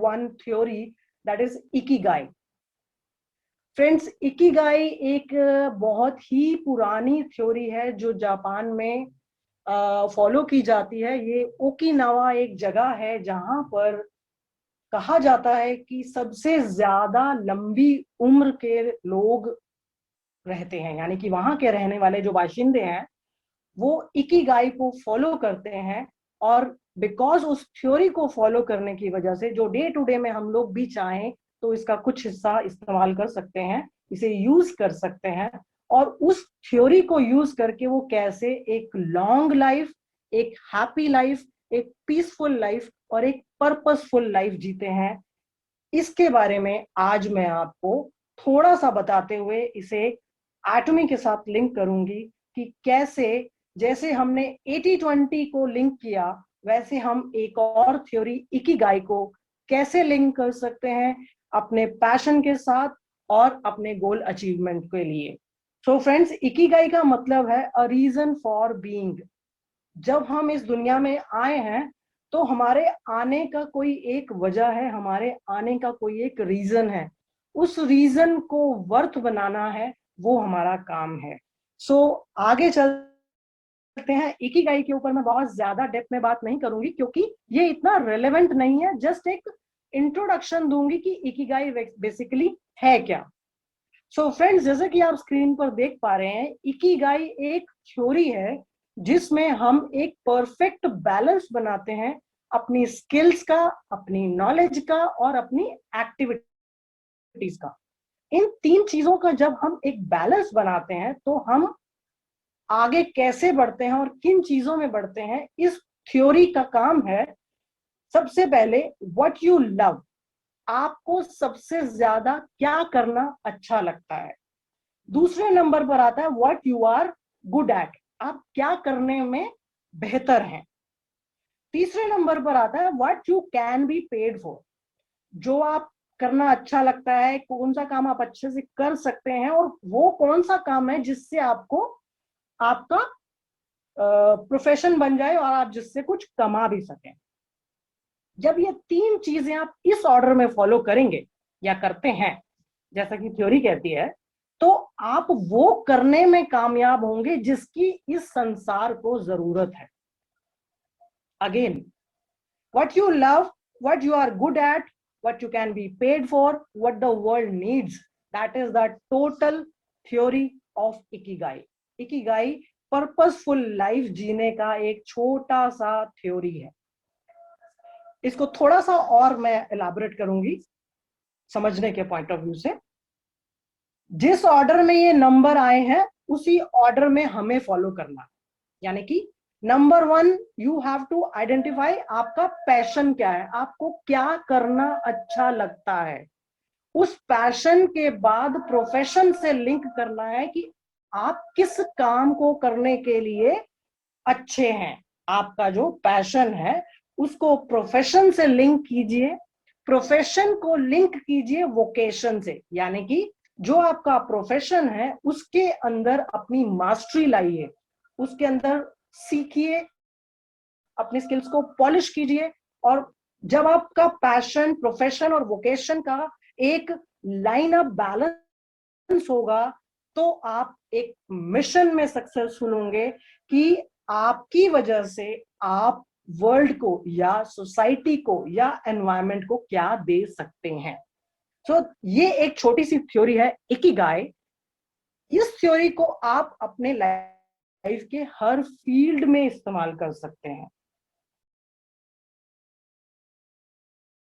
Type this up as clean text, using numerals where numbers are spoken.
one theory, that is ikigai. Friends, Ikigai एक बहुत ही पुरानी थ्योरी है जो जापान में फॉलो की जाती है। ये ओकिनावा एक जगह है जहां पर कहा जाता है कि सबसे ज्यादा लंबी उम्र के लोग रहते हैं, यानी कि वहां के रहने वाले जो बाशिंदे हैं वो इकिगाई को फॉलो करते हैं। और बिकॉज उस थ्योरी को फॉलो करने की वजह से जो डे टू डे में हम लोग भी चाहें तो इसका कुछ हिस्सा इस्तेमाल कर सकते हैं, इसे यूज कर सकते हैं। और उस थ्योरी को यूज करके वो कैसे एक लॉन्ग लाइफ, एक हैप्पी लाइफ, एक पीसफुल लाइफ और एक पर्पसफुल लाइफ जीते हैं, इसके बारे में आज मैं आपको थोड़ा सा बताते हुए इसे एटॉमी के साथ लिंक करूंगी कि कैसे, जैसे हमने 80-20 को लिंक किया वैसे हम एक और थ्योरी इकिगाई को कैसे लिंक कर सकते हैं अपने पैशन के साथ और अपने गोल अचीवमेंट के लिए। सो फ्रेंड्स, इकिगाई का मतलब है अ रीजन फॉर बीइंग। जब हम इस दुनिया में आए हैं तो हमारे आने का कोई एक वजह है, हमारे आने का कोई एक रीजन है। उस रीजन को वर्थ बनाना है, वो हमारा काम है। सो आगे चलते हैं। इकिगाई के ऊपर मैं बहुत ज्यादा डेप्थ में बात नहीं करूंगी क्योंकि ये इतना रेलेवेंट नहीं है। जस्ट एक इंट्रोडक्शन दूंगी कि इकिगाई बेसिकली है क्या। सो फ्रेंड्स, जैसे कि आप स्क्रीन पर देख पा रहे हैं, इकिगाई एक थ्योरी है जिसमें हम एक परफेक्ट बैलेंस बनाते हैं अपनी स्किल्स का, अपनी नॉलेज का और अपनी एक्टिविटीज का। इन तीन चीजों का जब हम एक बैलेंस बनाते हैं तो हम आगे कैसे बढ़ते हैं और किन चीजों में बढ़ते हैं, इस थ्योरी का काम है सबसे पहले व्हाट यू लव। आपको सबसे ज्यादा क्या करना अच्छा लगता है। दूसरे नंबर पर आता है what you are good at, आप क्या करने में बेहतर हैं। तीसरे नंबर पर आता है what you can be paid for, जो आप करना अच्छा लगता है, कौन सा काम आप अच्छे से कर सकते हैं और वो कौन सा काम है जिससे आपको आपका प्रोफेशन बन जाए और आप जिससे कुछ कमा भी सकें। जब ये तीन चीजें आप इस ऑर्डर में फॉलो करेंगे या करते हैं जैसा कि थ्योरी कहती है, तो आप वो करने में कामयाब होंगे जिसकी इस संसार को जरूरत है। Again, what you love, what you are good at, what you can be paid for, what the world needs, that is the total theory of ikigai. Ikigai purposeful life जीने का एक छोटा सा थ्योरी है। इसको थोड़ा सा और मैं एलाबोरेट करूंगी समझने के पॉइंट ऑफ व्यू से। जिस ऑर्डर में ये नंबर आए हैं उसी ऑर्डर में हमें फॉलो करना है। यानी कि number 1, you have to identify आपका पैशन क्या है, आपको क्या करना अच्छा लगता है। उस पैशन के बाद प्रोफेशन से लिंक करना है कि आप किस काम को करने के लिए अच्छे हैं। आपका जो पैशन है उसको प्रोफेशन से लिंक कीजिए, प्रोफेशन को लिंक कीजिए वोकेशन से, यानी कि जो आपका प्रोफेशन है उसके अंदर अपनी मास्टरी लाइए, उसके अंदर सीखिए, अपने स्किल्स को पॉलिश कीजिए। और जब आपका पैशन, प्रोफेशन और वोकेशन का एक लाइन अप बैलेंस होगा तो आप एक मिशन में सक्सेसफुल होंगे कि आपकी वजह से आप वर्ल्ड को या सोसाइटी को या एनवायरनमेंट को क्या दे सकते हैं। ये एक छोटी सी थ्योरी है इकिगाई। इस थ्योरी को आप अपने लाइफ के हर फील्ड में इस्तेमाल कर सकते हैं।